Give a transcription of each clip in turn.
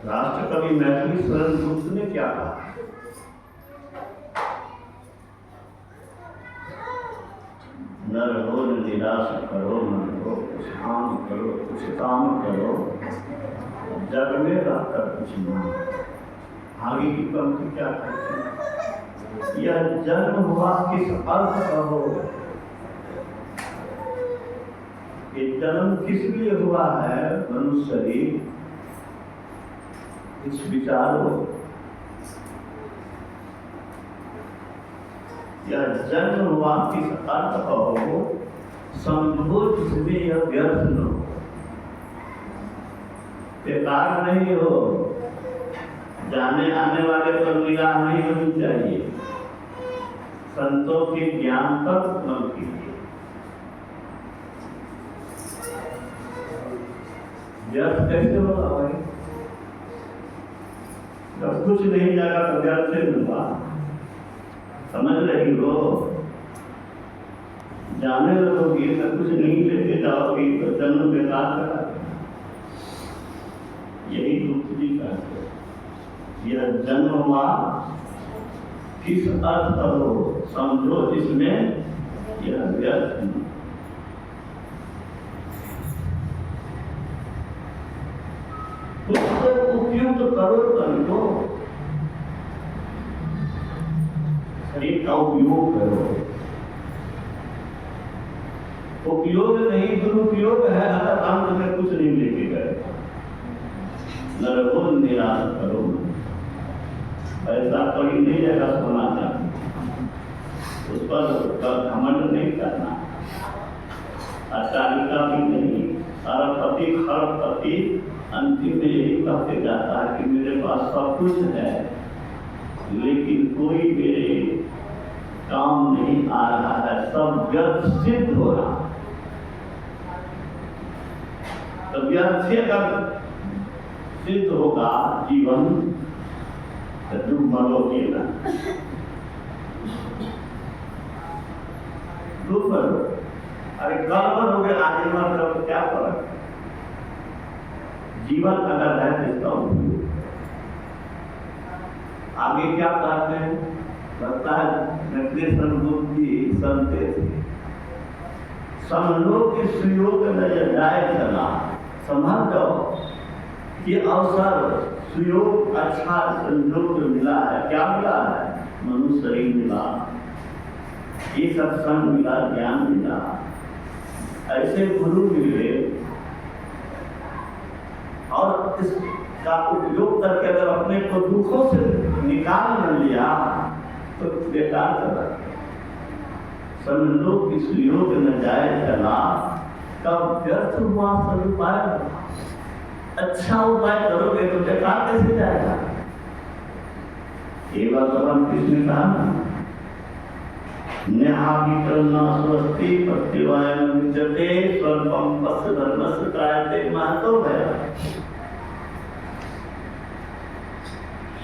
राष्ट्र कवि मैथिली शरण गुप्त ने क्या कहा? नर हो निराश करो मन को, कुछ काम करो, कुछ काम करो, जग में रहकर कुछ मान। आगे की पंक्ति क्या कहते हैं? यह जन्म हुआ किस अर्थ का हो? ये जन्म किस लिए हुआ है? मनुष्य शरीर इस विचारो। यह जन्म हुआ किस अर्थ का हो? समझो जिसमें यह व्यर्थ न हो, बेकार नहीं हो। जाने आने वाले पर निगाह नहीं होनी चाहिए, संतों के ज्ञान पर मन कीजिए। व्यर्थ कैसे होगा भाई? जब कुछ नहीं जाएगा तो व्यर्थ से मिलवा, समझ रही हो? जाने लगोगी तो कुछ नहीं लेके जाओगी तो जन्म बेकार करा। यही गुप्त जी कहते हैं, यह जन्म हुआ किस अर्थ का हो? समझो इसमें यह व्यर्थ नहीं। उसको उपयुक्त करो तनिको, शरीर का उपयोग करो। उपयोग नहीं दुरुपयोग है, अगर अंत में कुछ नहीं लेके गए। नरगुण निराश करो, ऐसा कोई नहीं रहेगा सोना चाहता, उस पर घमंड नहीं करना, अट्टालिका भी नहीं। सरपति खरपति अंतिम में यही कहते जाता है कि मेरे पास सब कुछ है, लेकिन कोई मेरे काम नहीं आ रहा है, सब व्यर्थ सिद्ध हो रहा। तो व्यर्थ से अगर सिद्ध होगा जीवन तो डूब मरोगे ना, डूब मरो। अरे कल मरोगे आज मर जाओ, क्या फर्क? जीवन अगर है तो इसका उपयोग। आगे क्या कहते हैं? लगता है मैथिली शरण गुप्त जी सुनते थे, समझो कि सुयोग न जाए चला। समझ जाओ कि अवसर सुयोग अच्छा संयोग मिला है। क्या मिला है? मनुष्य शरीर मिला, ये सत्संग मिला, ज्ञान मिला, ऐसे गुरु मिले, और इसका उपयोग करके अगर अपने को दुखों से निकाल न लिया तो बेकार चला। समझो कि सुयोग न जाए चला, कब व्यर्थ हुआ सब उपाय। अच्छा उपाय करोगे तो बेकार कैसे जाएगा? ये बात भगवान कृष्ण ने कहा ना, नेहाभिकरण स्वस्ति प्रतिवायन विद्यते स्वल्पम पश्य धर्मस्य त्रायते महतो भया।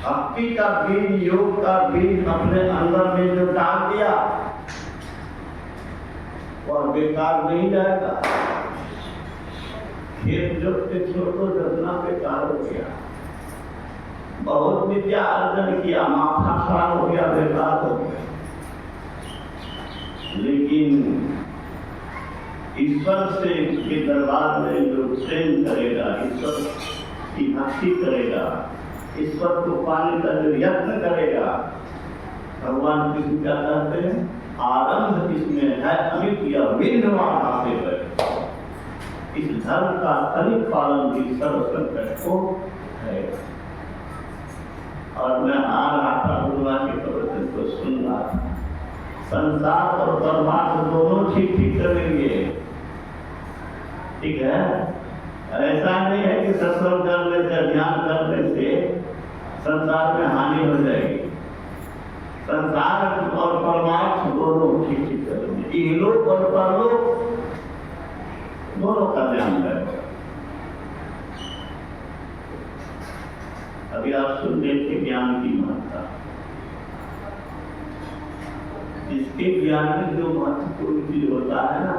भक्ति का बीज, योग का बीज अपने अंदर में जो डाल दिया वह बेकार नहीं जाएगा। खेत जोतते छोटो जोतना बेकार हो गया, बहुत विद्या अर्जन किया, माथा खराब हो गया, बेकार हो गया। लेकिन ईश्वर से के दरबार में जो प्रेम करेगा, ईश्वर की भक्ति करेगा, ईश्वर को पाने का जो यत्न करेगा, भगवान कृष्ण क्या कहते हैं? आरंभ इसमें है अमित या विघ्नवान हासिल है। इस धर्म का तनिक पालन भी सर्व संकट को है। और मैं आ रहा था गुरुआ के प्रवचन को सुन रहा था, संसार और परमार्थ दोनों ठीक ठीक करेंगे, ठीक है? ऐसा नहीं है कि सत्संग करने से, ध्यान करने से संसार में हानि हो जाएगी। संसार और परमार्थ दोनों ठीक ठीक करेंगे, इहलोक और परलोक दोनों का ध्यान करें। अभी आप सुन देखिए ज्ञान की महत्ता। इसके ज्ञान में जो महत्वपूर्ण चीज होता है ना,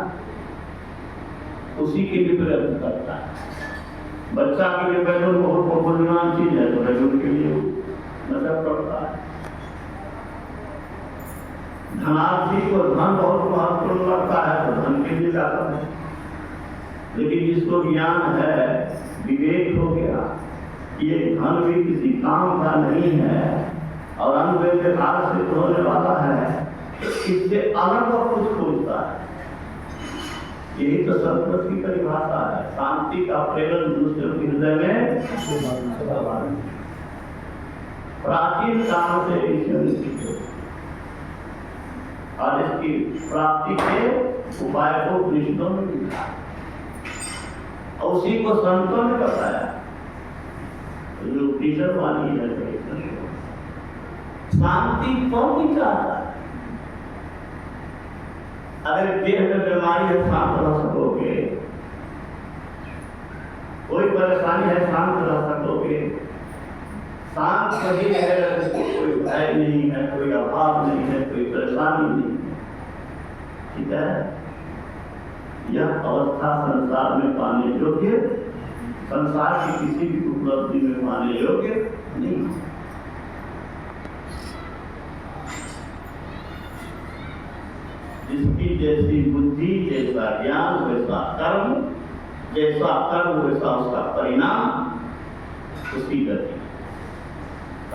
उसी के विपरीत करता है। बच्चा के लिए बैलून बहुत मूल्यवान चीज है, तो बैलून के लिए नजर पड़ता है। धनार्थी को धन बहुत महत्वपूर्ण लगता है, तो धन के लिए जाता है। लेकिन जिसको ज्ञान है, विवेक हो गया, ये धन भी किसी काम का नहीं है और अनव्यवहार से होने वाला है, तो इससे अलग और कुछ खोजता है। यही तो सतपथ की परिभाषा है, शांति का प्रेरण दूसरे के हृदय में। प्राचीन काल से इसे और इसकी प्राप्ति के उपाय को उपनिषदों में लिखा और उसी को संतों ने बताया। जो उपनिषद वाली है, शांति कौन नहीं चाहता है? अगर देह में बीमारी है, शांत रह सकोगे। कोई परेशानी है, शांत रह सकोगे। शांत वही है कोई भय नहीं है, कोई अभाव नहीं है, कोई परेशानी नहीं है। ठीक है, यह अवस्था संसार में पाने योग्य, संसार की किसी भी उपलब्धि में पाने योग्य नहीं। जिसकी जैसी बुद्धि, जैसा ज्ञान, वैसा कर्म, जैसा कर्म वैसा उसका परिणाम, उसकी गति।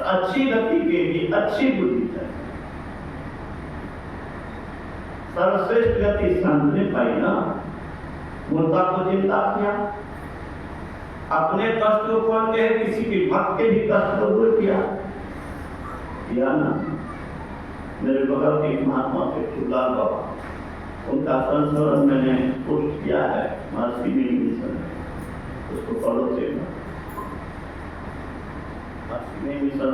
अच्छी गति के लिए अच्छी बुद्धि चाहिए। सर्वश्रेष्ठ गति संत ने पाई ना, मुर्दा को चिंता किया, अपने कष्ट को खोल के किसी के भक्त के भी कष्ट को दूर किया ना। मेरे बगल के महात्मा थे फूललाल बाबा, उनका संस्मरण मैंने पोस्ट किया है महर्षि मिशन, उसको पढ़ो से महर्षि मिशन